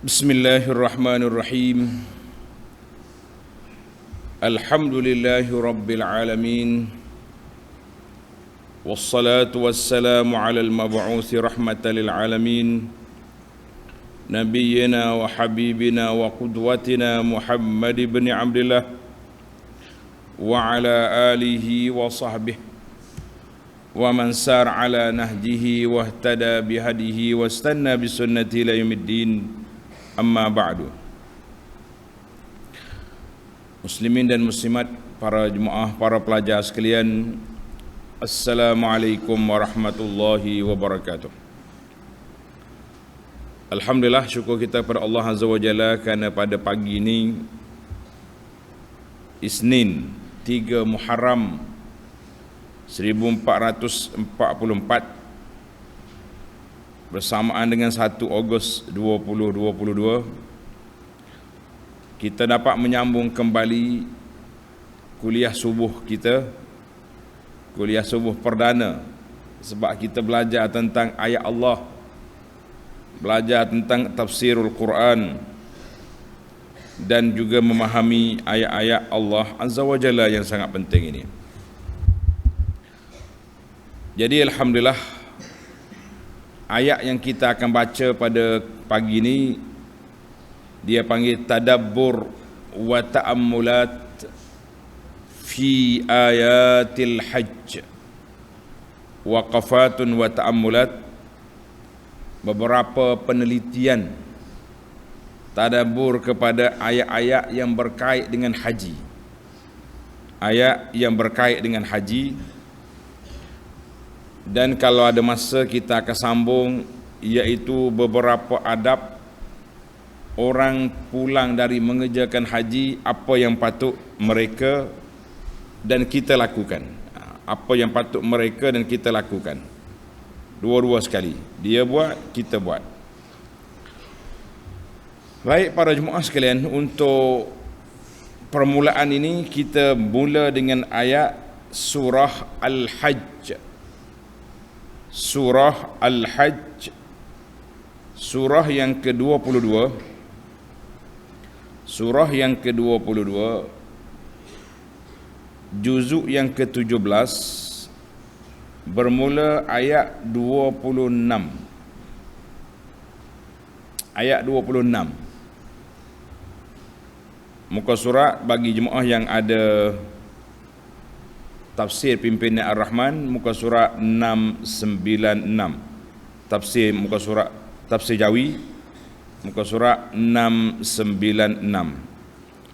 Bismillahirrahmanirrahim. Alhamdulillahi rabbil alamin. Wassalatu wassalamu ala al-mab'uthi rahmatan lil alamin. Nabiyyina wa habibina wa qudwatina Muhammad ibn Abdullah wa ala alihi wa sahbihi wa man sar ala nahjihi wa ihtada bihadihi wa istanna bisunnati ila yaumiddin. Amma ba'du. Muslimin dan muslimat, para jemaah, para pelajar sekalian, Assalamualaikum warahmatullahi wabarakatuh. Alhamdulillah, syukur kita kepada Allah Azza wa Jalla kerana pada pagi ini Isnin 3 Muharram 1444 bersamaan dengan 1 Ogos 2022, kita dapat menyambung kembali kuliah subuh kita, kuliah subuh perdana, sebab kita belajar tentang ayat Allah, belajar tentang tafsirul Quran dan juga memahami ayat-ayat Allah Azza wa Jalla yang sangat penting ini. Jadi alhamdulillah, ayat yang kita akan baca pada pagi ini dia panggil tadabbur wa ta'ammulat fi ayatil hajj. Waqafatun wa ta'ammulat, beberapa penelitian tadabbur kepada ayat-ayat yang berkait dengan haji. Ayat yang berkait dengan haji. Dan kalau ada masa kita akan sambung, iaitu beberapa adab orang pulang dari mengerjakan haji, apa yang patut mereka dan kita lakukan. Apa yang patut mereka dan kita lakukan. Dua-dua sekali. Dia buat, kita buat. Baik para jemaah sekalian, untuk permulaan ini kita mula dengan ayat surah Al-Hajj. Surah Al-Hajj, surah yang ke-22, surah yang ke-22, juzuk yang ke-17, bermula ayat 26. Ayat 26. Muka surat bagi jemaah yang ada tafsir pimpinan Ar-Rahman, muka surat 696. Tafsir muka surat tafsir Jawi, muka surat 696.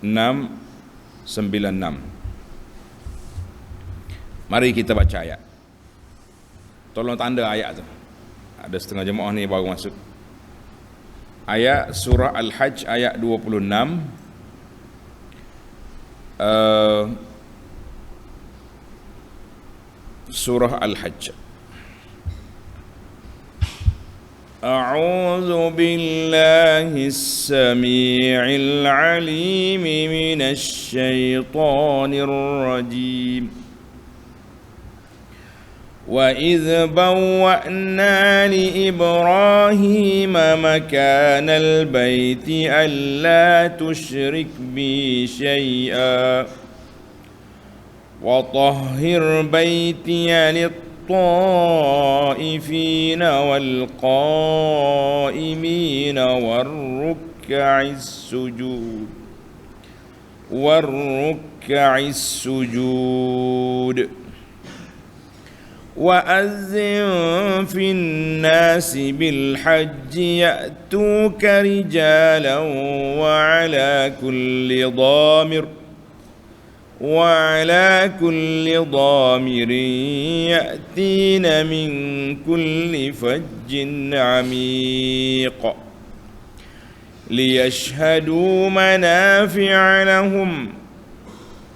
696. Mari kita baca ayat. Tolong tanda ayat tu. Ada setengah jemaah ni baru masuk. Ayat surah Al-Hajj ayat 26. Surah Al-Hajj. A'udzu billahis samii'il 'aliim minasy syaithaanir rajiim. Wa idz bawwa'na li Ibrahima makanal baiti alla tusyrik bi syai'a وطهر بيتي للطائفين والقائمين والركع السجود وأذن في الناس بالحج يأتوك رجالا وعلى كل ضامر يأتين من كل فج عميق ليشهدوا منافع لهم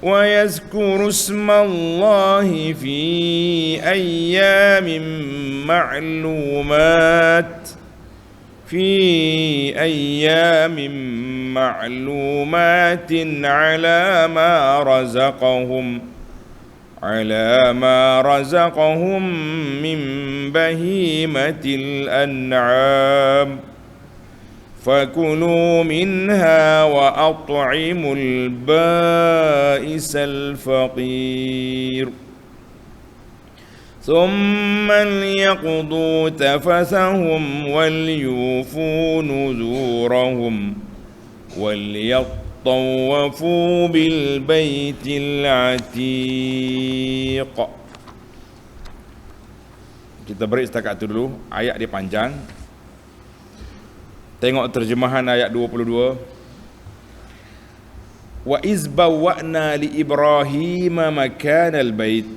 ويذكروا اسم الله في أيام معلومات على ما رزقهم من بهيمة الأنعام فكلوا منها وأطعموا البائس الفقير ثم ليقضوا تفثهم وليوفوا نذورهم وليطوفوا بالبيت العتيق. Kita break setakat itu dulu. Ayat dia panjang. Tengok terjemahan ayat 22. Wa iz bawwa'na li Ibrahim makanal bait.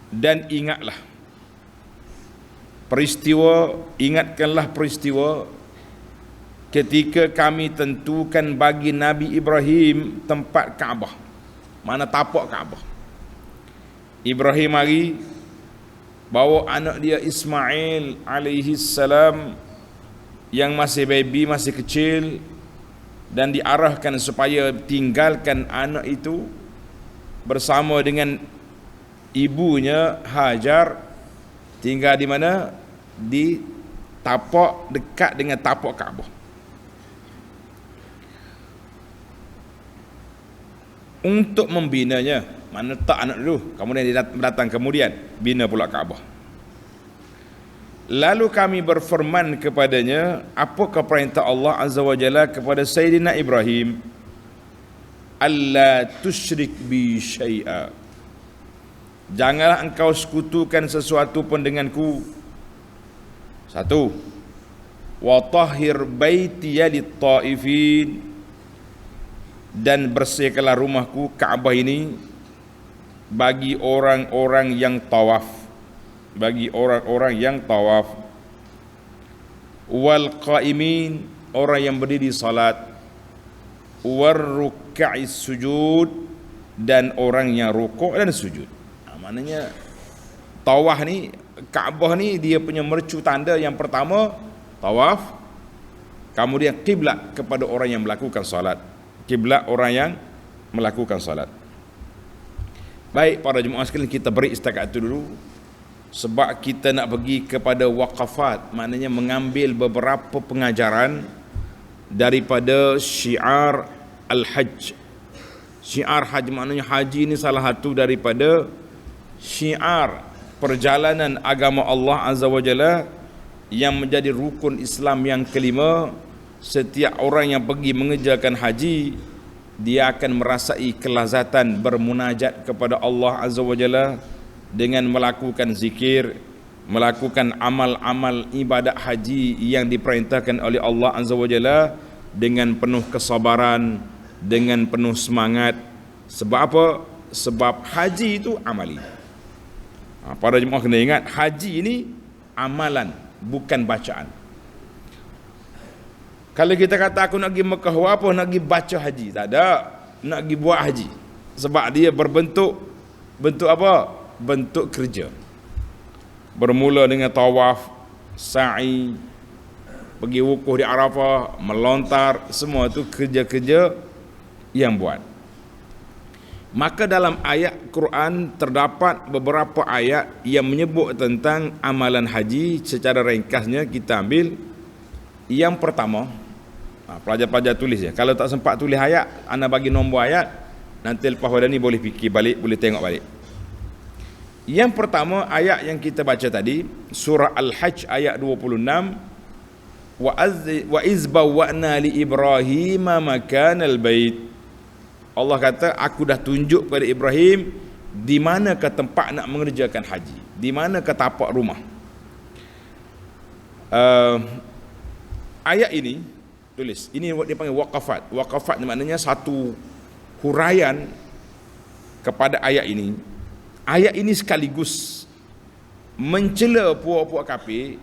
Dan ingatkanlah peristiwa ketika kami tentukan bagi Nabi Ibrahim tempat Kaabah. Mana tapak Kaabah. Ibrahim mari bawa anak dia Ismail alaihi salam yang masih baby, masih kecil, dan diarahkan supaya tinggalkan anak itu bersama dengan ibunya Hajar, tinggal di mana? Di tapak dekat dengan tapak Kaabah. Untuk membinanya, mana letak anak dulu, kemudian dia datang kemudian bina pula Kaabah. Lalu kami berfirman kepadanya, apakah perintah Allah Azza wa Jalla kepada Sayyidina Ibrahim? Alla tusyrik bi syai'a. Janganlah engkau sekutukan sesuatu pun denganku. Satu, wa tahhir baitiya lit-taifin, dan bersihkanlah rumahku Kaabah ini bagi orang-orang yang tawaf, bagi orang-orang yang tawaf, wal qaimin, orang yang berdiri salat, war ruk'is sujud, dan orang yang rukuk dan sujud. Maknanya tawaf ni, Kaabah ni dia punya mercu tanda yang pertama tawaf, kemudian kiblat kepada orang yang melakukan salat, kiblat orang yang melakukan salat. Baik para jemaah sekalian, kita break setakat itu dulu sebab kita nak pergi kepada waqafat, maknanya mengambil beberapa pengajaran daripada syiar al-hajj. Syiar haji maknanya haji ini salah satu daripada syiar perjalanan agama Allah Azza wa Jalla yang menjadi rukun Islam yang kelima. Setiap orang yang pergi mengerjakan haji, dia akan merasai kelazatan bermunajat kepada Allah Azza wa Jalla dengan melakukan zikir, melakukan amal-amal ibadat haji yang diperintahkan oleh Allah Azza wa Jalla dengan penuh kesabaran, dengan penuh semangat. Sebab apa? Sebab haji itu amali. Para jemaah kena ingat, haji ini amalan, bukan bacaan. Kalau kita kata aku nak pergi Mekah, apa nak pergi baca haji? Tak ada, nak pergi buat haji. Sebab dia bentuk apa? Bentuk kerja. Bermula dengan tawaf, sa'i, pergi wukuf di Arafah, melontar, semua itu kerja-kerja yang buat. Maka dalam ayat Quran terdapat beberapa ayat yang menyebut tentang amalan haji. Secara ringkasnya kita ambil yang pertama. Pelajar-pelajar tulis ya. Kalau tak sempat tulis ayat, anda bagi nombor ayat, nanti lepas pada ni boleh fikir balik, boleh tengok balik. Yang pertama ayat yang kita baca tadi, surah Al-Hajj ayat 26, wa iz bawwa'na li Ibrahim makanal bait. Allah kata, aku dah tunjuk kepada Ibrahim di manakah tempat nak mengerjakan haji, di manakah tapak rumah. Ayat ini tulis, ini dia panggil waqafat. Waqafat maknanya satu huraian kepada ayat ini. Ayat ini sekaligus mencela puak-puak kafir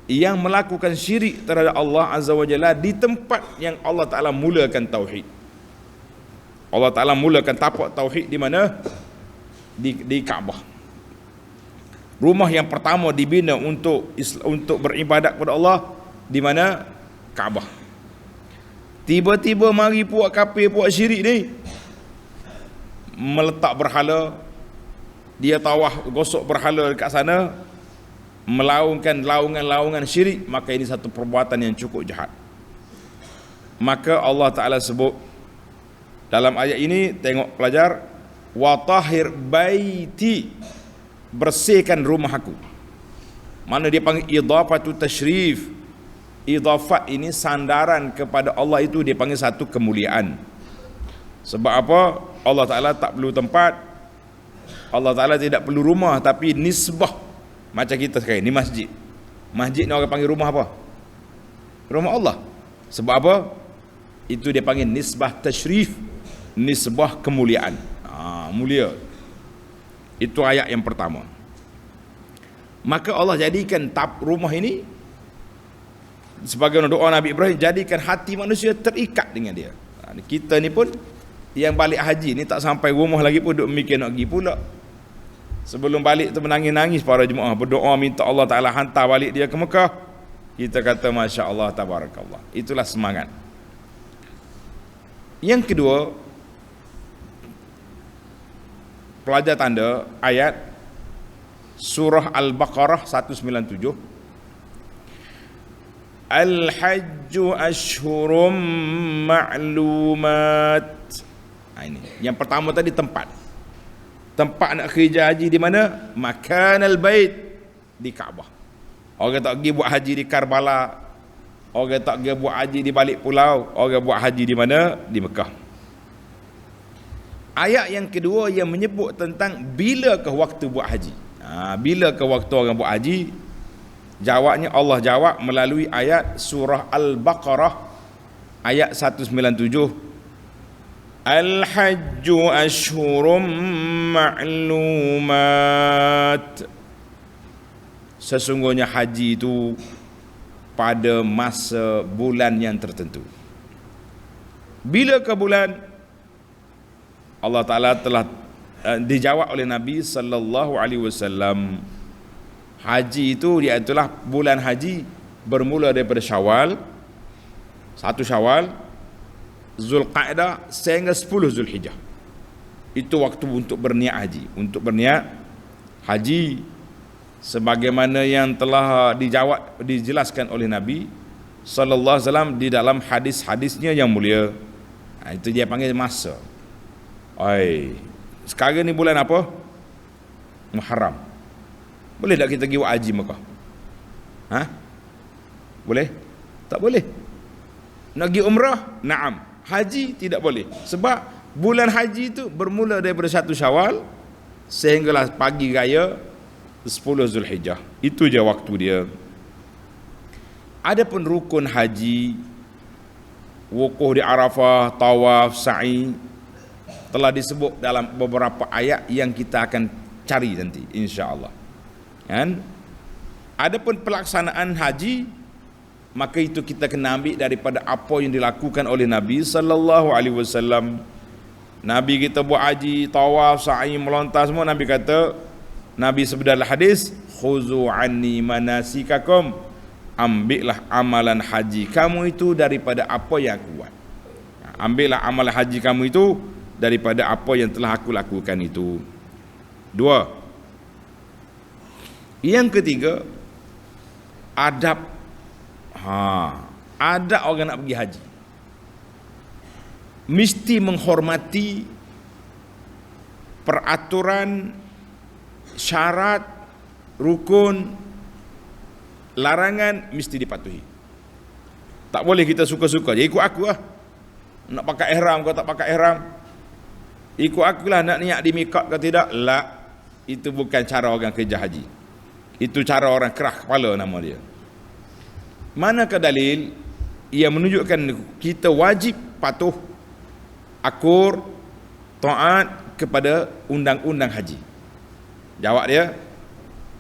yang melakukan syirik terhadap Allah Azza wa Jalla di tempat yang Allah Ta'ala mulakan tauhid. Allah Ta'ala mulakan tapak tauhid di mana? Di Kaabah. Rumah yang pertama dibina untuk beribadat kepada Allah di mana? Kaabah. Tiba-tiba mari puak kafir, puak syirik ni meletak berhala, dia tawaf gosok berhala dekat sana, melaungkan laungan-laungan syirik, maka ini satu perbuatan yang cukup jahat. Maka Allah Ta'ala sebut dalam ayat ini, tengok pelajar, wa tahhir baiti, bersihkan rumahku. Mana dia panggil idhafatu tashrif. Idhafat ini sandaran kepada Allah, itu dia panggil satu kemuliaan. Sebab apa? Allah Ta'ala tak perlu tempat, Allah Ta'ala tidak perlu rumah, tapi nisbah. Macam kita sekarang ni masjid. Masjid ni orang panggil rumah apa? Rumah Allah. Sebab apa? Itu dia panggil nisbah tashrif, nisbah kemuliaan. Mulia. Itu ayat yang pertama. Maka Allah jadikan rumah ini sebagai doa Nabi Ibrahim, jadikan hati manusia terikat dengan dia. Kita ni pun yang balik haji ni tak sampai rumah lagi pun duk mikir nak pergi pula. Sebelum balik tu menangis-nangis para jemaah, berdoa minta Allah Ta'ala hantar balik dia ke Mekah. Kita kata Masya Allah, Tabarakallah. Itulah semangat. Yang kedua, pelajar tanda ayat surah Al-Baqarah 197. Al-Hajju Ashhurum Ma'lumat. Ini yang pertama tadi, tempat nak kerja haji di mana? Makanal bait, di Kaabah. Orang tak pergi buat haji di Karbala, orang tak pergi buat haji di balik pulau, orang buat haji di mana? Di Mekah. Ayat yang kedua yang menyebut tentang bilakah waktu buat haji. Bilakah waktu orang buat haji? Jawabnya Allah jawab melalui ayat surah Al-Baqarah ayat 197. Al-Hajju Ashhurum Ma'lumat. Sesungguhnya haji itu pada masa bulan yang tertentu. Bila ke bulan? Allah Ta'ala telah dijawab oleh Nabi sallallahu alaihi wasallam. Haji itu ialah bulan haji bermula daripada Syawal, 1 Syawal, Zulqa'dah sehingga 10 Zulhijjah. Itu waktu untuk berniat haji, untuk berniat haji sebagaimana yang telah dijelaskan oleh Nabi sallallahu alaihi wasallam di dalam hadis-hadisnya yang mulia. Itu dia panggil masa. Sekarang ni bulan apa? Muharram. Boleh tak kita pergi buat haji Mekah? Boleh? Tak boleh. Nak pergi umrah? Naam. Haji tidak boleh. Sebab bulan haji itu bermula daripada 1 Syawal sehinggalah pagi raya 10 Zulhijjah. Itu je waktu dia. Adapun rukun haji, wukuf di Arafah, tawaf, sa'i, telah disebut dalam beberapa ayat yang kita akan cari nanti insya-Allah. Kan? Adapun pelaksanaan haji, maka itu kita kena ambil daripada apa yang dilakukan oleh Nabi sallallahu alaihi wasallam. Nabi kita buat haji, tawaf, sa'i, melontar semua, Nabi kata, Nabi sebut dalam hadis, khuzu anni manasikakum, ambillah amalan haji kamu itu daripada apa yang aku buat. Ambillah amalan haji kamu itu daripada apa yang telah aku lakukan itu. 2. Yang ketiga, adab. Ada orang nak pergi haji, mesti menghormati peraturan, syarat, rukun, larangan, mesti dipatuhi. Tak boleh kita suka-suka je ikut aku lah. Nak pakai ihram kau tak pakai ihram, ikut akulah nak niat di miqat ke tidak. La, itu bukan cara orang kerja haji. Itu cara orang kerah kepala nama dia. Manakah dalil yang menunjukkan kita wajib patuh, akur, taat kepada undang-undang haji? Jawab dia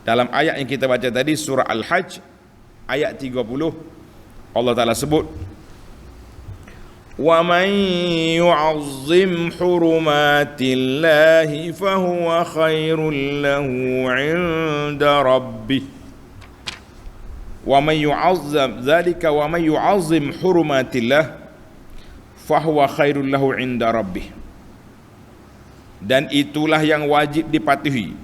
dalam ayat yang kita baca tadi, surah Al-Hajj ayat 30. Allah Ta'ala sebut, wa man yu'azzim hurumatillahi fahuwa khairul lahu 'inda rabbih. Wa man yu'azzam dzalika wa man yu'azzim hurumatillah fahuwa khairul lahu 'inda rabbih. Dan itulah yang wajib dipatuhi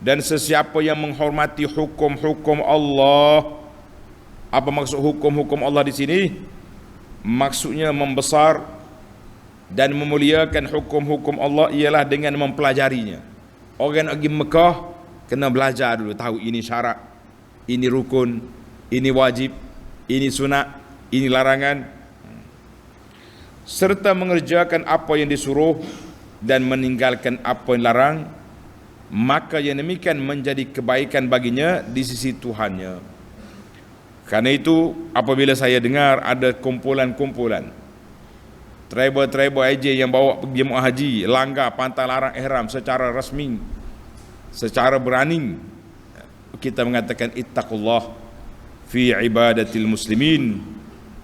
Dan sesiapa yang menghormati hukum-hukum Allah. Apa maksud hukum-hukum Allah di sini? Maksudnya membesar dan memuliakan hukum-hukum Allah ialah dengan mempelajarinya. Orang nak pergi Mekah kena belajar dulu, tahu ini syarat, ini rukun, ini wajib, ini sunat, ini larangan, serta mengerjakan apa yang disuruh dan meninggalkan apa yang larang, maka yang demikian menjadi kebaikan baginya di sisi Tuhannya. Karena itu apabila saya dengar ada kumpulan-kumpulan travel aja yang bawa pergi jemaah haji langgar pantang larang ihram secara rasmi, secara berani, kita mengatakan ittaqullah fi ibadatil muslimin.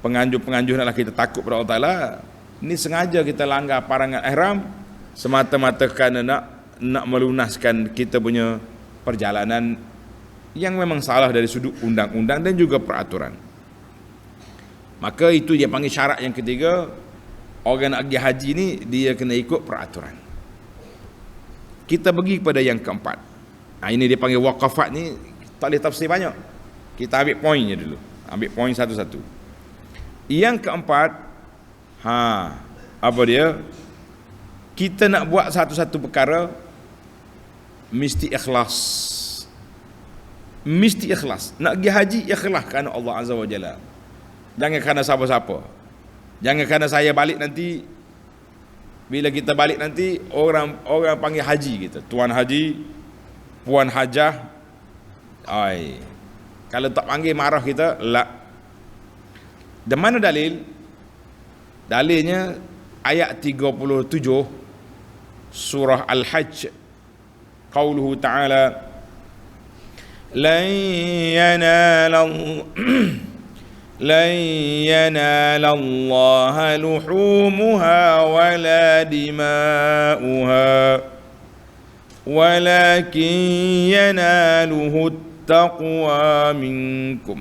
Penganjur-penganjur hendaklah kita takut pada Allah Taala. Ini sengaja kita langgar parangan ihram semata-mata kerana nak melunaskan kita punya perjalanan yang memang salah dari sudut undang-undang dan juga peraturan. Maka itu dia panggil syarat yang ketiga. Orang nak pergi haji ni dia kena ikut peraturan. Kita pergi kepada yang keempat. Ini dia panggil waqafat ni, tak boleh tafsir banyak. Kita ambil poinnya dulu. Ambil poin satu-satu. Yang keempat, apa dia? Kita nak buat satu-satu perkara mesti ikhlas. Mesti ikhlas. Nak pergi haji ikhlas kerana Allah Azza wa Jalla. Jangan kerana siapa-siapa. Jangan kerana saya balik nanti, bila kita balik nanti orang panggil haji kita, tuan haji, puan hajah. Kalau tak panggil marah kita. La. Dan mana dalil? Dalilnya ayat 37 surah Al-Hajj. Qauluhu ta'ala, لن ينال الله لحومها ولا دماؤها ولكن يناله التقوى منكم.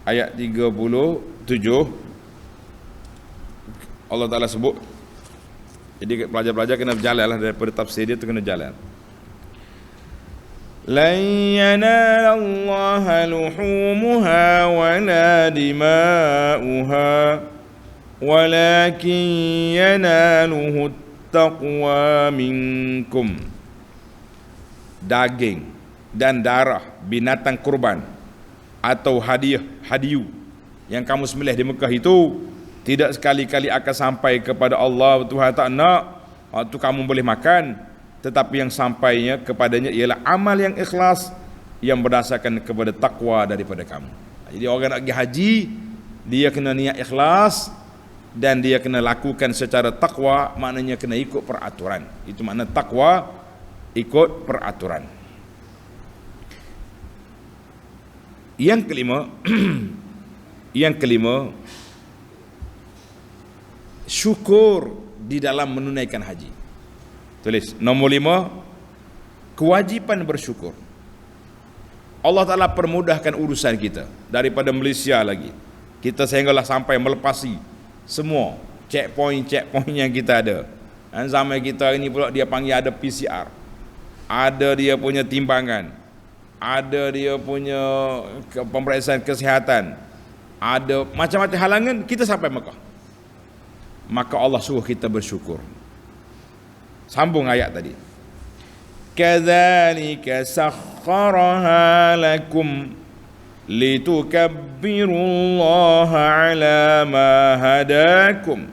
Ayat 37 Allah Ta'ala sebut. Jadi pelajar-pelajar kena berjalan lah, daripada tafsir dia tu kena jalan. لن ينال الله لحومها ولا دماؤها ولكن يناله التقوى منكم. Daging dan darah binatang kurban atau hadiah yang kamu sembelih di Mekah itu tidak sekali-kali akan sampai kepada Allah Tuhan tak nak. Waktu kamu boleh makan, tetapi yang sampainya kepadanya ialah amal yang ikhlas yang berdasarkan kepada takwa daripada kamu. Jadi orang nak pergi haji, dia kena niat ikhlas dan dia kena lakukan secara takwa, maknanya kena ikut peraturan. Itu makna takwa, ikut peraturan. Yang kelima, syukur di dalam menunaikan haji. Tulis nombor 5, kewajipan bersyukur. Allah Ta'ala permudahkan urusan kita daripada Malaysia lagi. Kita sehinggalah sampai melepasi semua checkpoint yang kita ada. Dan zaman kita ini pula dia panggil ada PCR, ada dia punya timbangan, ada dia punya pemeriksaan kesihatan, ada macam-macam halangan. Kita sampai Mekah, maka Allah suruh kita bersyukur. Sambung ayat tadi. Kadzalika sakhkharaha lakum litukabbirullaha ala ma hadakum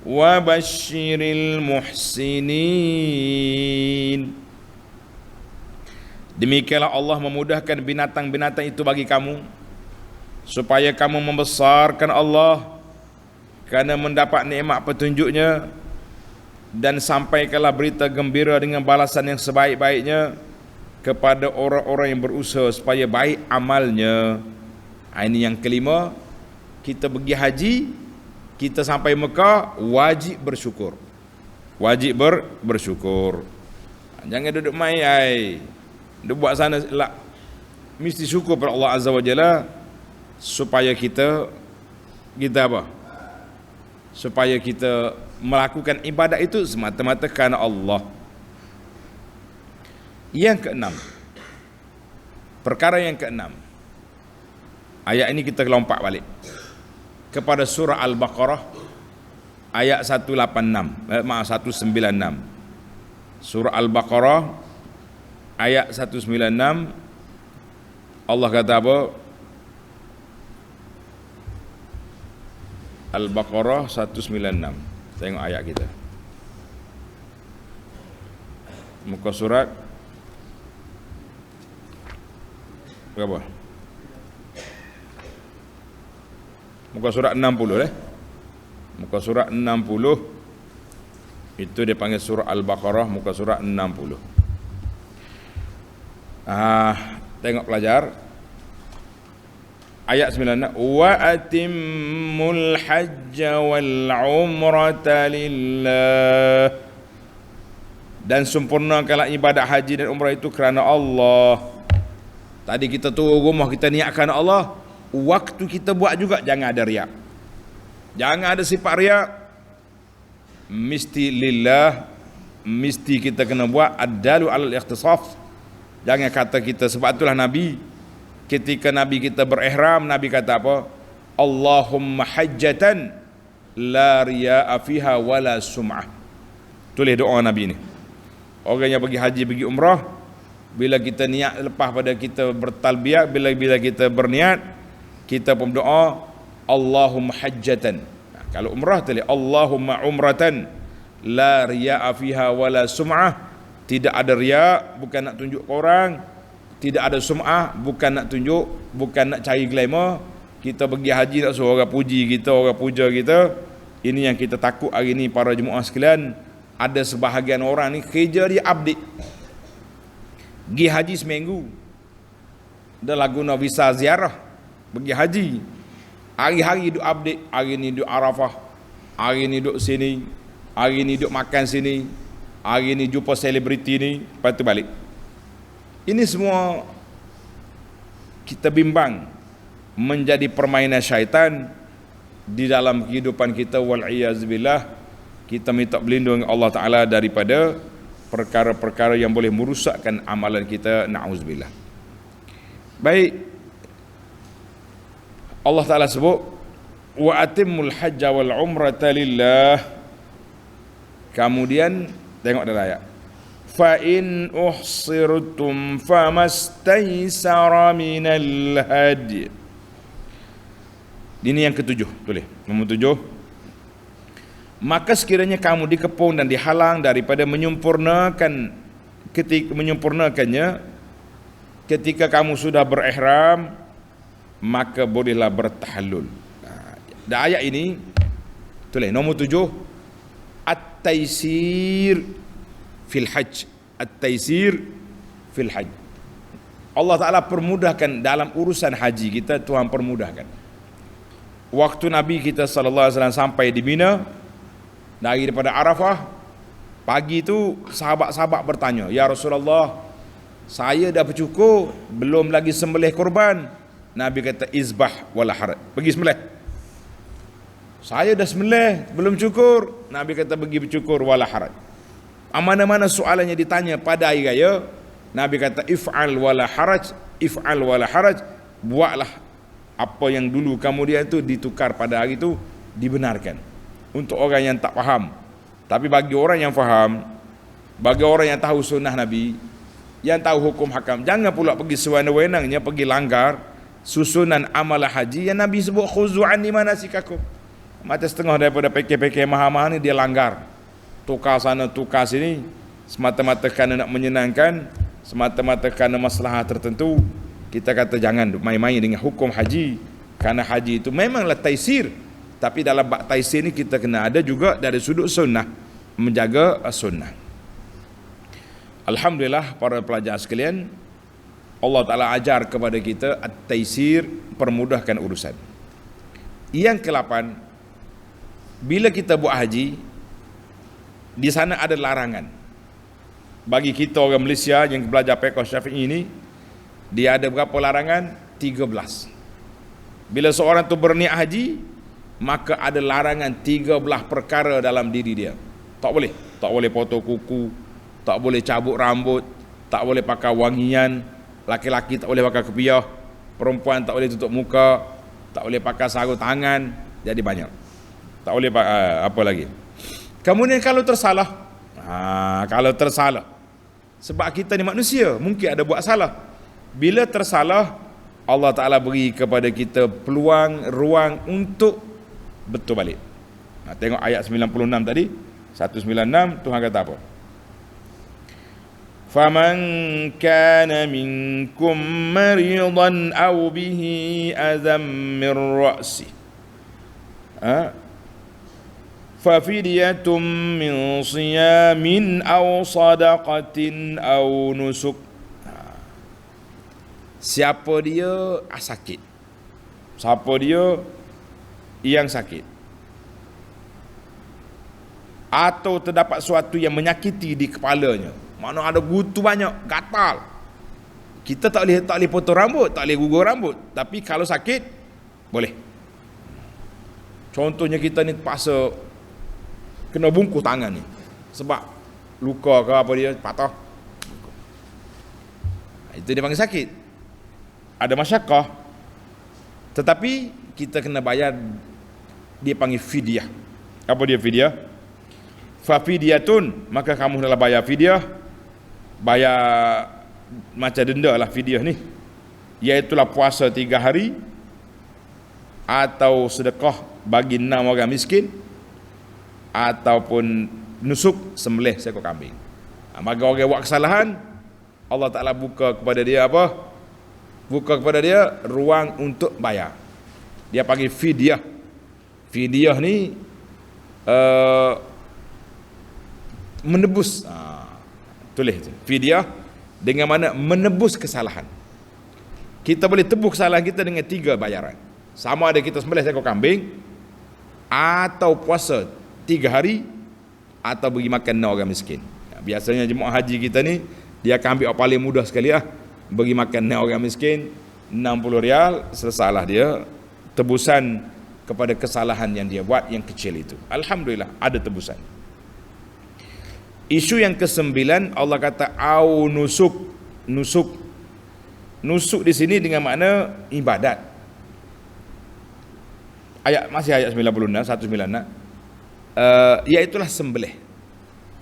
wa basyiril muhsinin. Demikianlah Allah memudahkan binatang-binatang itu bagi kamu supaya kamu membesarkan Allah kerana mendapat nikmat petunjuknya, dan sampaikanlah berita gembira dengan balasan yang sebaik-baiknya kepada orang-orang yang berusaha supaya baik amalnya. Ini yang kelima. Kita pergi haji, kita sampai Mekah, wajib bersyukur. Wajib bersyukur. Jangan duduk main, duduk buat sana lah. Mesti syukur pada Allah Azza wa Jalla supaya kita apa? Supaya kita melakukan ibadat itu semata-mata kerana Allah. Yang keenam, perkara yang keenam, ayat ini kita lompat balik kepada surah Al-Baqarah ayat 196. Surah Al-Baqarah ayat 196, Allah kata apa? Al-Baqarah 196. Tengok ayat kita. Muka surat berapa? Muka surat 60 Muka surat 60 itu dia panggil surah Al-Baqarah, muka surat 60. Tengok pelajar. Ayat 9, wa atimmul hajja wal umrata lillah, dan sempurnakanlah ibadat haji dan umrah itu kerana Allah. Tadi kita tu rumah kita niat kerana Allah, waktu kita buat juga jangan ada riak, jangan ada sifat riak, mesti lillah, mesti kita kena buat ad-dalu alal ikhtisaf. Jangan kata kita, sebab itulah Nabi ketika Nabi kita berihram, Nabi kata apa? Allahumma hajjatan la riya'a fiha wala sum'ah. Tulis doa Nabi ni. Orang yang pergi haji, pergi umrah, bila kita niat, lepas pada kita bertalbiyah, bila kita berniat, kita pun doa Allahumma hajjatan. Kalau umrah tulis Allahumma umratan la riya'a fiha wala sum'ah. Tidak ada riya, bukan nak tunjuk ke orang. Tidak ada sum'ah, bukan nak tunjuk, bukan nak cari glamour. Kita pergi haji nak suruh orang puji kita, orang puja kita. Ini yang kita takut hari ni para jemaah sekalian. Ada sebahagian orang ni kerja dia update. Pergi haji seminggu, dah guna visa ziarah, pergi haji. Hari-hari duk update, hari ni duk Arafah, hari ni duk sini, hari ni duk makan sini, hari ni jumpa selebriti ni, lepas tu balik. Ini semua kita bimbang menjadi permainan syaitan di dalam kehidupan kita, wal'iyazbillah. Kita minta berlindung Allah Ta'ala daripada perkara-perkara yang boleh merusakkan amalan kita, na'uzubillah. Baik, Allah Ta'ala sebut wa atimmul hajja wal umrata lillah. Kemudian tengok dalam ayat, fa in uhsirtum famastaysara minal hadi. Ini yang ketujuh, tulis nombor 7. Maka sekiranya kamu dikepung dan dihalang daripada menyempurnakannya ketika kamu sudah berihram, maka bolehlah bertahallul. Dan ayat ini tulis nombor 7, at-taysir fil hajj. At-taysir fil hajj. Allah Ta'ala permudahkan dalam urusan haji kita, Tuhan permudahkan. Waktu Nabi kita sallallahu alaihi wasallam sampai di Mina daripada Arafah, pagi tu sahabat-sahabat bertanya, ya Rasulullah, saya dah bercukur, belum lagi sembelih korban. Nabi kata izbah wala haraj, pergi sembelih. Saya dah sembelih, belum cukur. Nabi kata pergi bercukur wala haraj. Mana-mana soalannya ditanya pada hari raya, Nabi kata if'al wala haraj, if'al wala haraj, buatlah apa yang dulu kemudian itu ditukar pada hari itu dibenarkan. Untuk orang yang tak faham. Tapi bagi orang yang faham, bagi orang yang tahu sunnah Nabi, yang tahu hukum hakam, jangan pula pergi sewenang-wenangnya pergi langgar susunan amalah haji yang Nabi sebut khuzu anni manasikakum. Mata setengah daripada pekeh-pekeh mahal-mahal ni dia langgar, tukar sana tukar sini, semata-mata kerana nak menyenangkan, semata-mata kerana masalah tertentu. Kita kata jangan main-main dengan hukum haji, kerana haji itu memanglah taisir. Tapi dalam bab taisir ni kita kena ada juga dari sudut sunnah, menjaga sunnah. Alhamdulillah para pelajar sekalian, Allah Ta'ala ajar kepada kita at-taisir, permudahkan urusan. Yang ke-8, bila kita buat haji, di sana ada larangan. Bagi kita orang Malaysia yang belajar fiqh Syafi'i ini, dia ada berapa larangan? 13. Bila seorang tu berniat haji, maka ada larangan 13 perkara dalam diri dia. Tak boleh potong kuku, tak boleh cabut rambut, tak boleh pakai wangian, laki-laki tak boleh pakai kepiah, perempuan tak boleh tutup muka, tak boleh pakai sarung tangan, jadi banyak. Tak boleh apa lagi. Kemudian kalau tersalah, sebab kita ni manusia, mungkin ada buat salah. Bila tersalah, Allah Ta'ala beri kepada kita peluang, ruang untuk betul balik. Tengok ayat 96 tadi, 196, Tuhan kata apa? فَمَنْ كَانَ مِنْكُمْ مَرِيضًا أَوْ بِهِ أَذًى مِنْ رَأْسِهِ فَفِدْيَةٌ مِنْ صِيَامٍ أَوْ صَدَقَةٍ أَوْ نُسُكٍ. Siapa dia sakit, siapa dia yang sakit, atau terdapat sesuatu yang menyakiti di kepalanya, mana ada gutu banyak, gatal, kita tak boleh potong rambut, tak boleh gugur rambut, tapi kalau sakit boleh. Contohnya kita ni terpaksa kena bungkus tangan ni sebab luka ke apa dia patah, itu dia panggil sakit, ada masyakkah, tetapi kita kena bayar, dia panggil fidyah. Apa dia fidyah? Fa fidyatun, maka kamu adalah bayar fidyah, bayar macam denda lah fidyah ni, iaitulah puasa 3 hari atau sedekah bagi 6 orang miskin, ataupun nusuk, sembelih seekor kambing. Maka orang buat kesalahan, Allah Ta'ala buka kepada dia apa? Buka kepada dia ruang untuk bayar. Dia panggil fidyah. Fidyah ni menebus. Tulis tu. Fidyah dengan mana menebus kesalahan. Kita boleh tebus kesalahan kita dengan 3 bayaran. Sama ada kita sembelih seekor kambing, atau puasa 3 hari, atau bagi makan 6 orang miskin. Biasanya jemaah haji kita ni, dia akan ambil paling mudah sekali lah, bagi makan 6 orang miskin, 60 rial, selesailah dia tebusan kepada kesalahan yang dia buat yang kecil itu. Alhamdulillah ada tebusan. Isu yang ke-9, Allah kata au nusuk. Nusuk di sini dengan makna ibadat. Masih ayat 96, 196. Iaitulah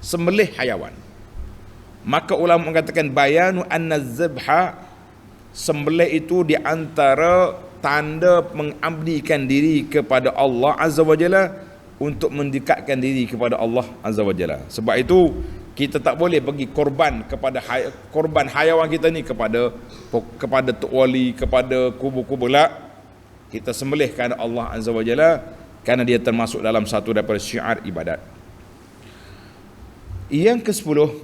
sembelih hayawan. Maka ulama mengatakan bayanu anna zabha, sembelih itu di antara tanda mengabdikan diri kepada Allah Azza wa Jalla, untuk mendekatkan diri kepada Allah Azza wa Jalla. Sebab itu kita tak boleh bagi korban kepada korban hayawan kita ni kepada tok wali, kepada kubur-kubur lah. Kita sembelih kerana Allah Azza wa Jalla, kerana dia termasuk dalam satu daripada syiar ibadat. Yang ke-10,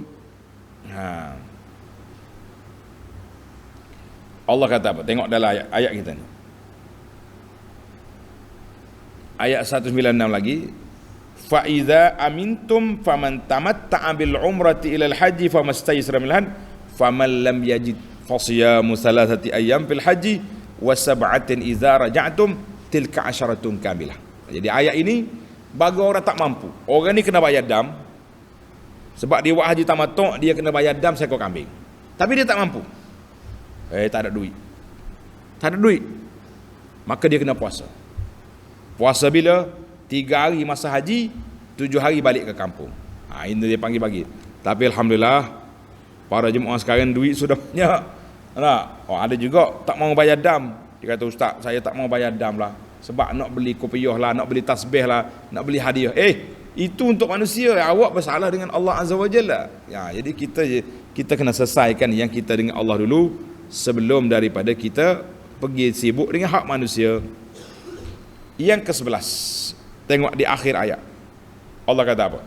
Allah kata apa? Tengok dalam ayat kita ni. Ayat 196 lagi. Fa iza amintum faman tamatta'a bil umrati ila al haji famastaysara minhu faman lam yajid fasiyamu 3 ayyam fil haji wa 7 idza raja'tum tilka 'asharatun kamilah. Jadi ayat ini bagi orang tak mampu. Orang ni kena bayar dam. Sebab dia buat haji tamattu', dia kena bayar dam seekor kambing. Tapi dia tak mampu. Tak ada duit. Maka dia kena puasa. Puasa bila? 3 hari masa haji, 7 hari balik ke kampung. Ini dia panggil bagi. Tapi alhamdulillah, para jemaah sekarang duit sudah banyak. Ada juga tak mau bayar dam. Dia kata, ustaz, saya tak mau bayar dam lah, sebab nak beli kopiah lah, nak beli tasbih lah, nak beli hadiah. Itu untuk manusia. Awak bersalah dengan Allah Azza wa Jalla. Jadi kita kena selesaikan yang kita dengan Allah dulu, sebelum daripada kita pergi sibuk dengan hak manusia. Yang ke-11, tengok di akhir ayat, Allah kata apa?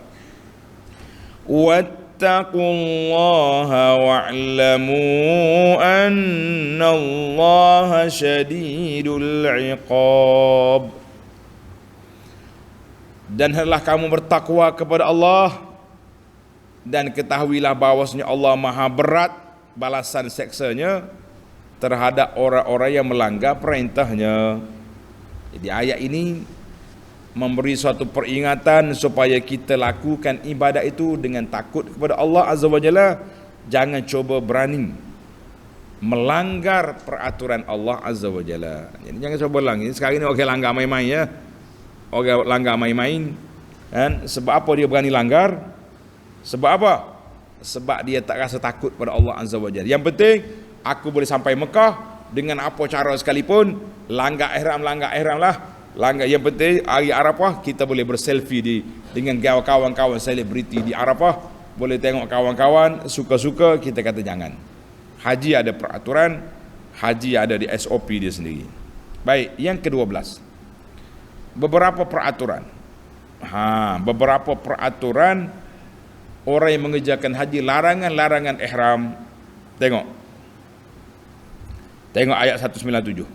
Wattaqullaha wa'lamu annallaha syadidul iqab. Dan hendaklah kamu bertakwa kepada Allah, dan ketahuilah bahawasanya Allah maha berat balasan seksanya terhadap orang-orang yang melanggar perintahnya. Jadi ayat ini memberi suatu peringatan supaya kita lakukan ibadat itu dengan takut kepada Allah Azza wa Jalla, jangan cuba berani melanggar peraturan Allah Azza wa Jalla. Jadi jangan cuba langgar. Sekarang ni orang langgar main-main ya. Orang langgar main-main. Kan? Sebab apa dia berani langgar? Sebab apa? Sebab dia tak rasa takut pada Allah Azza wa Jalla. Yang penting aku boleh sampai Mekah dengan apa cara sekalipun, langgar ihram lah. Langgar, yang penting hari Arafah kita boleh berselfie dengan kawan-kawan selebriti di Arafah, boleh tengok kawan-kawan, suka-suka, kita kata jangan. Haji ada peraturan, haji ada di SOP dia sendiri. Baik, yang ke-12. Beberapa peraturan. Beberapa peraturan orang yang mengerjakan haji, larangan-larangan ihram. Tengok ayat 197.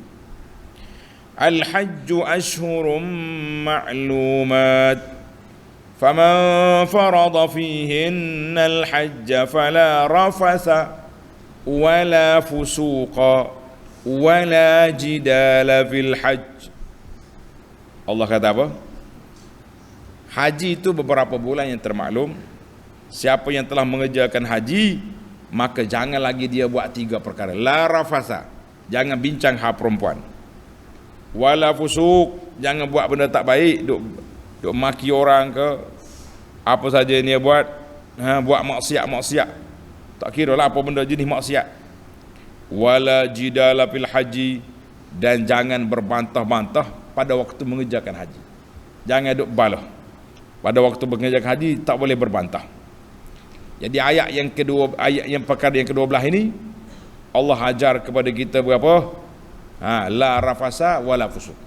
Al-hajju ashhurum ma'lumat faman farada fihinna al-hajja fala rafasa wala fusuqa wala jidala fil hajj. Allah kata apa? Haji itu beberapa bulan yang termaklum. Siapa yang telah mengerjakan haji, maka jangan lagi dia buat 3 perkara. La rafasa, jangan bincang hal perempuan. Wala fusuq, jangan buat benda tak baik, duk maki orang ke apa saja dia buat, buat maksiat. Tak kira lah apa benda jenis maksiat. Wala jidala fil haji, dan jangan berbantah-bantah pada waktu mengerjakan haji. Jangan duk balah. Pada waktu mengerjakan haji tak boleh berbantah. Jadi ayat yang perkara yang ke-12 ini Allah ajar kepada kita berapa? La rafasa wala fusuq.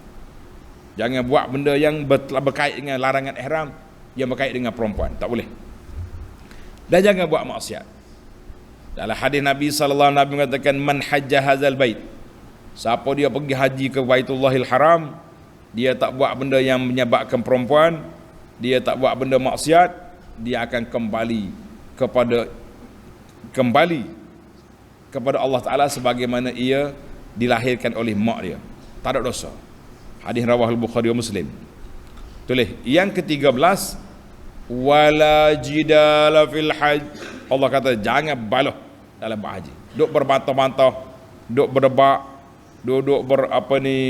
Jangan buat benda yang berkait dengan larangan ihram, yang berkait dengan perempuan, tak boleh. Dan jangan buat maksiat. Dalam hadis Nabi sallallahu alaihi wasallam mengatakan, man hajja hadzal bait, siapa dia pergi haji ke Baitullahil Haram, dia tak buat benda yang menyebabkan perempuan, dia tak buat benda maksiat, dia akan kembali kepada Allah Ta'ala sebagaimana ia dilahirkan oleh mak dia, tak ada dosa. Hadis rawahul Bukhari wa Muslim. Tulis yang ke-13, wala jidala fil hajj. Allah kata jangan balah dalam berhaji, duk berbantah-bantah, duk berdebat, duk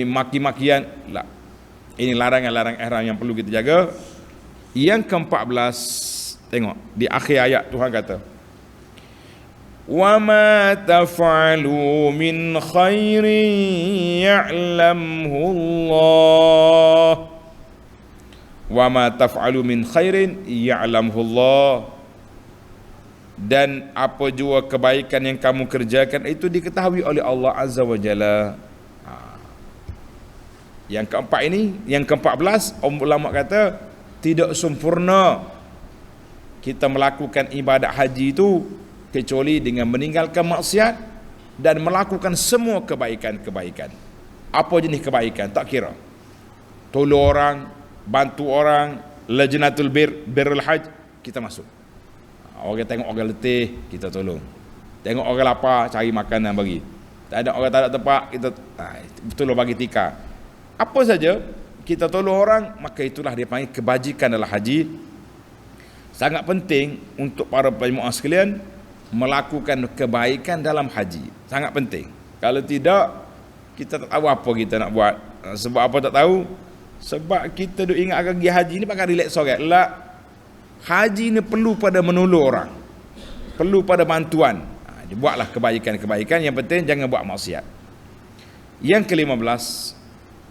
maki-makian. La. Ini larangan-larangan ihram yang perlu kita jaga. Yang ke-14, tengok di akhir ayat Tuhan kata, wa ma taf'alu min khairin ya'lamhu Allah. Wa ma taf'alu min khairin ya'lamhu Allah. Dan apa jua kebaikan yang kamu kerjakan itu diketahui oleh Allah Azza wa Jalla. Yang keempat ini, yang ke-14, ulama kata tidak sempurna kita melakukan ibadat haji itu kecuali dengan meninggalkan maksiat dan melakukan semua kebaikan-kebaikan. Apa jenis kebaikan? Tak kira. Tolong orang, bantu orang, lajnatul birrul hajj, kita masuk. Orang tengok orang letih, kita tolong. Tengok orang lapar, cari makanan bagi. Tak ada orang tak ada tempat, kita tolong bagi tikar. Apa saja kita tolong orang, maka itulah dia panggil kebajikan dalam haji. Sangat penting untuk para penjemaah sekalian melakukan kebaikan dalam haji. Sangat penting. Kalau tidak, kita tak tahu apa kita nak buat. Sebab apa tak tahu? Sebab kita duk ingat akan pergi haji ni pakai relax sorat. La. Haji ni perlu pada menolong orang, perlu pada bantuan. Buatlah kebaikan-kebaikan. Yang penting jangan buat maksiat. Yang ke-15,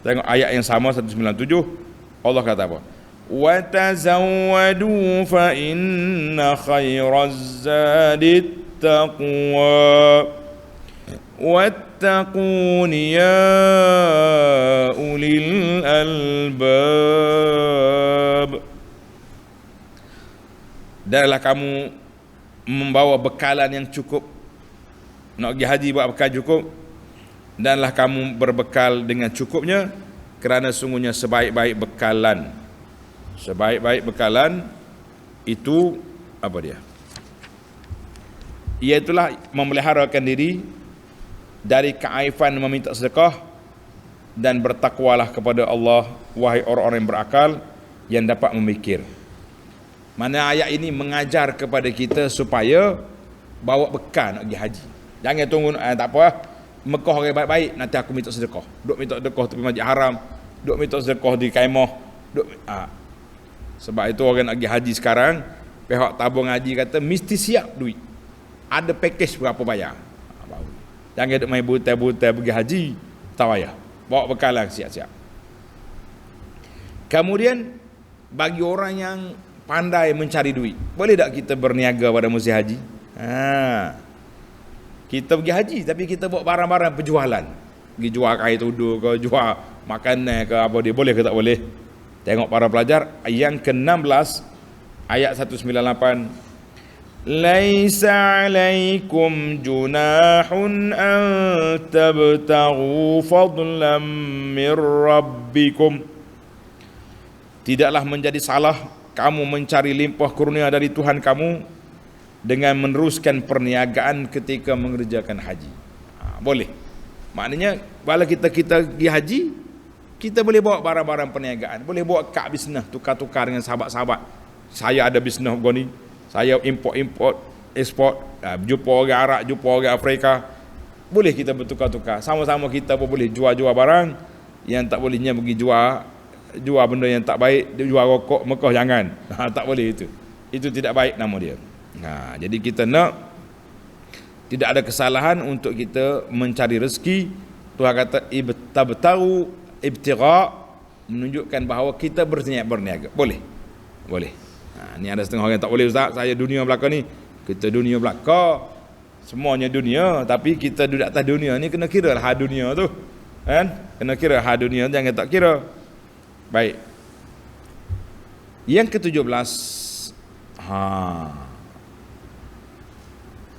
tengok ayat yang sama 197. Allah kata apa? Wa tazawwadu fa inna khairaz zadit taqwa wattaqun ya ulil albab. Danlah kamu membawa bekalan yang cukup. Nak pergi haji bawa bekal cukup. Danlah kamu berbekal dengan cukupnya, kerana sungguhnya sebaik-baik bekalan itu apa dia? Iaitulah memeliharakan diri dari keaifan meminta sedekah dan bertakwalah kepada Allah, wahai orang-orang yang berakal yang dapat memikir. Mana ayat ini mengajar kepada kita supaya bawa bekal nak pergi haji. Jangan tunggu tak apa, Mekah orang baik-baik, nanti aku minta sedekah. Duk minta sedekah tepi Masjid Haram, duk minta sedekah di kaimah, sebab itu orang nak pergi haji sekarang, pihak tabung haji kata mesti siap duit. Ada package berapa bayar. Jangan duk main butai-butai pergi haji, tak payah. Bawa bekal lah siap-siap. Kemudian bagi orang yang pandai mencari duit, boleh tak kita berniaga pada musim haji? Kita pergi haji tapi kita bawa barang-barang penjualan, pergi jual kain tudung ke, jual makanan ke apa dia, boleh ke tak boleh? Tengok para pelajar yang ke-16 ayat 198. Laisa alaikum junahun an tabtaghu fadlan min rabbikum. Tidaklah menjadi salah kamu mencari limpah kurnia dari Tuhan kamu dengan meneruskan perniagaan ketika mengerjakan haji. Boleh. Maknanya kalau kita pergi haji, kita boleh bawa barang-barang perniagaan, boleh bawa kad bisnes, tukar-tukar dengan sahabat-sahabat. Saya ada bisnes begini, saya import, ekspor, jumpa orang Arab, jumpa orang Afrika. Boleh kita bertukar-tukar. Sama-sama kita pun boleh jual-jual barang. Yang tak bolehnya pergi jual benda yang tak baik, jual rokok Mekah jangan. Tak boleh itu. Itu tidak baik nama dia. Jadi kita nak tidak ada kesalahan untuk kita mencari rezeki. Tuhan kata ibtabtaru ibtigha, menunjukkan bahawa kita berniaga. Boleh. Ni ada setengah orang tak boleh, ustaz, saya dunia belaka ni. Kita dunia belaka, semuanya dunia, tapi kita duduk atas dunia ni kena kira lah dunia tu. Kan? Kena kira dunia, jangan tak kira. Baik. Yang ke-17.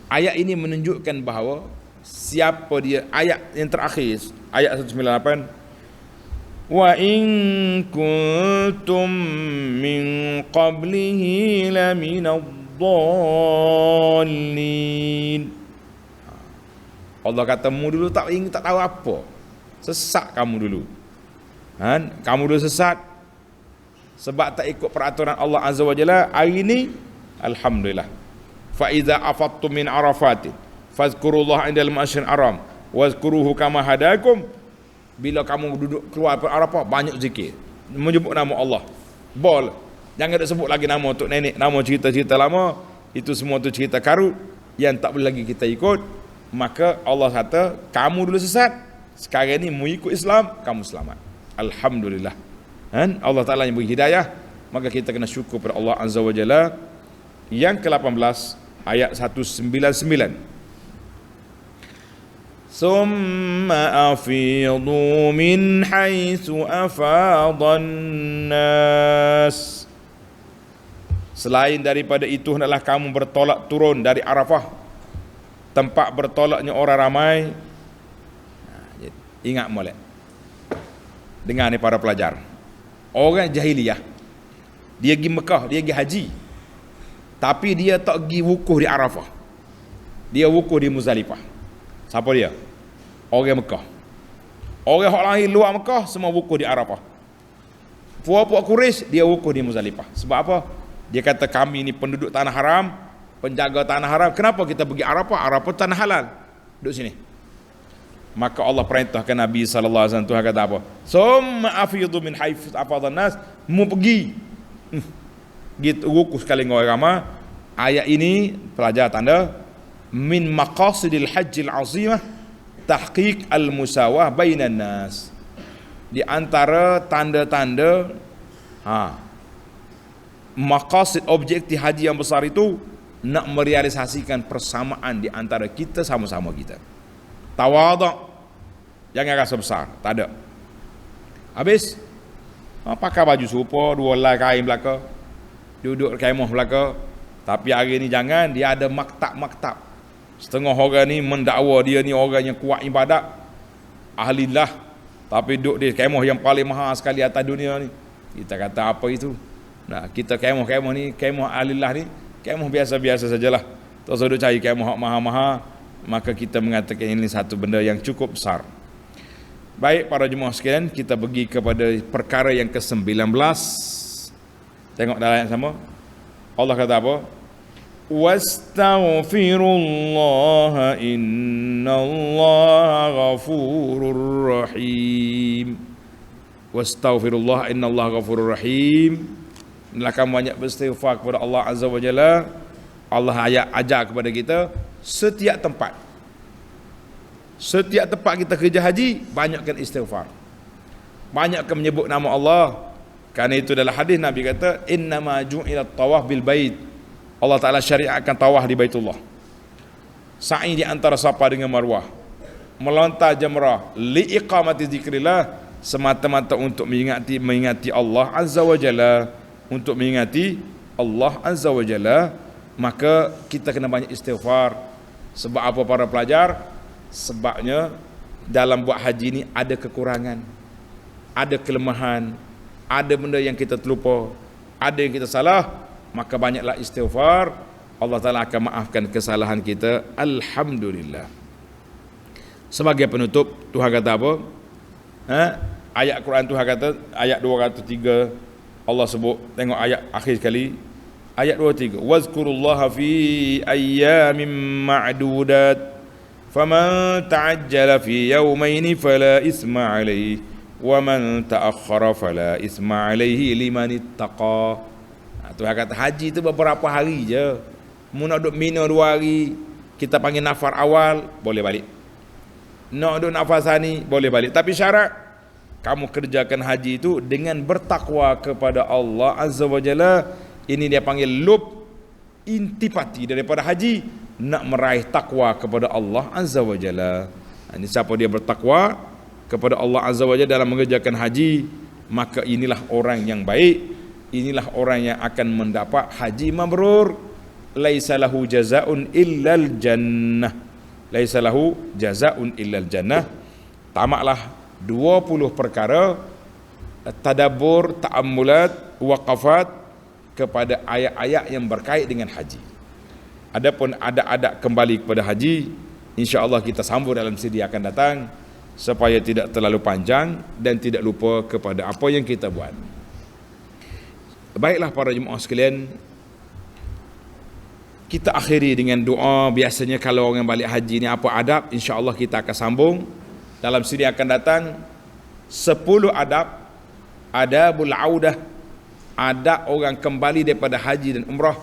Ayat ini menunjukkan bahawa siapa dia, ayat yang terakhir, ayat 198, wa in kuntum min qablihi laminadh-dhallin. Allah kata mu dulu tak tahu apa, sesat kamu dulu. Kamu dulu sesat sebab tak ikut peraturan Allah Azza wa Jalla. Hari ini alhamdulillah, fa iza afattum min arafatin fazkurullaha indal ma'syaril haram wazkuruhu kama hadakum. Bila kamu duduk keluar Arafah, banyak zikir, menyebut nama Allah. Jangan sebut lagi nama tok nenek, nama cerita-cerita lama. Itu semua tu cerita karut yang tak boleh lagi kita ikut. Maka Allah kata kamu dulu sesat, sekarang ni mu ikut Islam, kamu selamat. Alhamdulillah. Allah Ta'ala yang beri hidayah, maka kita kena syukur pada Allah Azza wa Jalla. Yang ke-18 ayat 199. Summa afidu min haitsu afadan nas. Selain daripada itu, hendaklah kamu bertolak turun dari Arafah, tempat bertolaknya orang ramai. Ingat molek, dengar ni para pelajar. Orang jahiliyah, dia pergi Mekah, dia pergi haji, tapi dia tak pergi wukuf di Arafah, dia wukuf di Muzdalifah. Siapa dia? Orang Mekah. Orang hak lain luar Mekah semua wukuf di Arafah. Puak-puak Quraisy dia wukuf di Muzdalifah. Sebab apa? Dia kata kami ni penduduk tanah haram, penjaga tanah haram. Kenapa kita pergi Arafah? Arafah tanah halal. Duduk sini. Maka Allah perintahkan Nabi sallallahu alaihi wasallam, Tuhan kata apa? Summa afidu min haitsu afadan nas. Mu pergi. Gitu wukuf sekali dengan orang ramai. Ayat ini pelajar tanda min maqasidil hajjil azimah tahqiq al-musawah bainan nas. Di antara tanda-tanda maqasid objektif haji yang besar itu nak merealisasikan persamaan di antara kita, sama-sama kita. Tawaduk, jangan rasa besar, tak ada. Habis pakai baju serupa, dua helai kain belaka, duduk kemah belaka. Tapi hari ni jangan, dia ada maktab-maktab. Setengah orang ni mendakwa dia ni orang yang kuat ibadat, ahlillah, tapi duduk di kemah yang paling mahal sekali atas dunia ni. Kita kata apa itu? Nah, kita kemah ni, kemah ahlillah ni, kemah biasa-biasa sajalah. Tak usah duk cari kemah mahal-mahal. Maka kita mengatakan ini satu benda yang cukup besar. Baik para jemaah sekalian, kita pergi kepada perkara yang ke-19. Tengok dalam ayat sama. Allah kata apa? wastaghfirullaha innallaha ghafurur rahim. Wastaghfirullah innallaha ghafurur rahim. Hendaklah banyak beristighfar kepada Allah Azza wa Jalla. Allah ajar kepada kita setiap tempat. Setiap tempat kita kerja haji, banyakkan istighfar. Banyakkan menyebut nama Allah. Kerana itu dalam hadis Nabi kata, innama ju'ilat tawaf bil bait. Allah Ta'ala syariatkan tawaf di Baitullah. Sa'i di antara Safa dengan Marwah. Melontar jamrah liiqamati zikrillah, semata-mata untuk mengingati Allah Azza wa Jalla, untuk mengingati Allah Azza wa Jalla. Maka kita kena banyak istighfar. Sebab apa para pelajar? Sebabnya dalam buat haji ni ada kekurangan, ada kelemahan, ada benda yang kita terlupa, ada yang kita salah. Maka banyaklah istighfar, Allah Ta'ala akan maafkan kesalahan kita. Alhamdulillah. Sebagai penutup, Tuhan kata apa? Ayat Quran Tuhan kata, ayat 203, Allah sebut, tengok ayat akhir sekali, ayat 23, wazkurullaha fi ayyamin ma'dudat faman ta'ajjala fi yawmaini fala isma alaihi wa man ta'akhkhara fala isma alaihi liman ittaqa. Tuhan kata haji tu beberapa hari je. Mu nak duduk Mina 2 hari, kita panggil nafar awal, boleh balik. Nak duduk nafar sani, boleh balik. Tapi syarat kamu kerjakan haji itu dengan bertakwa kepada Allah Azza wa Jalla. Ini dia panggil lub intipati daripada haji, nak meraih takwa kepada Allah Azza wa Jalla. Ini siapa dia bertakwa kepada Allah Azza wa Jalla dalam mengerjakan haji, maka inilah orang yang baik. Inilah orang yang akan mendapat haji mabrur. Laisa lahu jazaa'un illal jannah. Laisa lahu jazaa'un illal jannah. Tamatlah 20 perkara tadabbur, ta'ammulat, waqafat kepada ayat-ayat yang berkait dengan haji. Adapun ada kembali kepada haji, insya-Allah kita sambung dalam sidi akan datang supaya tidak terlalu panjang dan tidak lupa kepada apa yang kita buat. Baiklah para jemaah sekalian, kita akhiri dengan doa. Biasanya kalau orang balik haji ni apa adab, insya-Allah kita akan sambung dalam siri akan datang. 10 adab, adabul audah, adab orang kembali daripada haji dan umrah,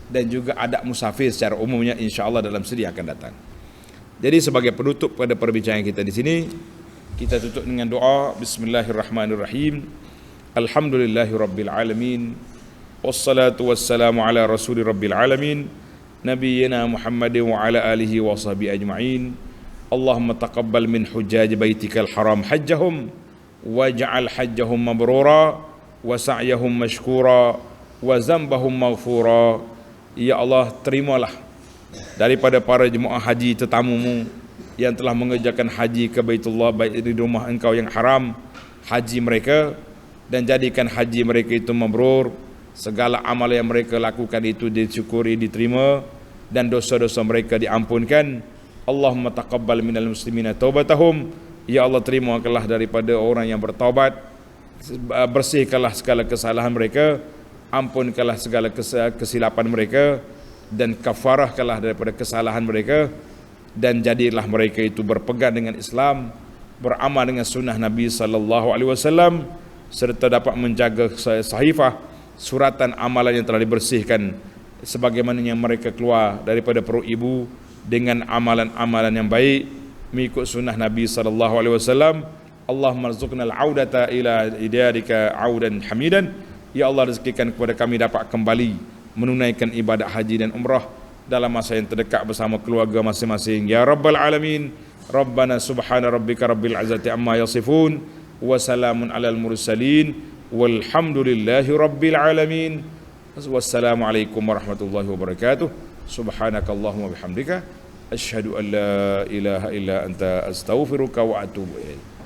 dan juga adab musafir secara umumnya, insya-Allah dalam siri akan datang. Jadi sebagai penutup pada perbincangan kita di sini, kita tutup dengan doa. Bismillahirrahmanirrahim. Alhamdulillahirabbil alamin. Wassalatu wassalamu ala rasuli rabbil alamin, nabiyyina Muhammadin wa ala alihi wa sahbihi ajma'in. Allahumma taqabbal min hujjaj baitikal haram hajjahum waj'al hajjahum mabrura wa sa'yahum mashkura wa zambahum maghfura. Ya Allah, terimalah daripada para jemaah haji tetamumu yang telah mengerjakan haji ke Baitullah, baik di rumah engkau yang haram, haji mereka, dan jadikan haji mereka itu mabrur. Segala amal yang mereka lakukan itu disyukuri, diterima, dan dosa-dosa mereka diampunkan. Allahumma taqabbal minal muslimina taubatahum. Ya Allah, terimakanlah daripada orang yang bertaubat, bersihkanlah segala kesalahan mereka, ampunkanlah segala kesilapan mereka, dan kafarahkanlah daripada kesalahan mereka, dan jadilah mereka itu berpegang dengan Islam, beramal dengan sunnah Nabi sallallahu alaihi wasallam, serta dapat menjaga sahifah suratan amalan yang telah dibersihkan, sebagaimana yang mereka keluar daripada perut ibu dengan amalan-amalan yang baik mengikut sunnah Nabi sallallahu alaihi wasallam. Allahumma rzuqnal audata ila idarika audan hamidan. Ya Allah, rezekikan kepada kami dapat kembali menunaikan ibadat haji dan umrah dalam masa yang terdekat bersama keluarga masing-masing. Ya Rabbal Alamin. Rabbana subhana rabbika rabbil izzati amma yasifun wa salamun alal mursalin walhamdulillahi rabbil alamin. Wassalamualaikum warahmatullahi wabarakatuh. Subhanakallahumma bihamdika asyhadu an la ilaha illa anta astaghfiruka wa atubu ilaik.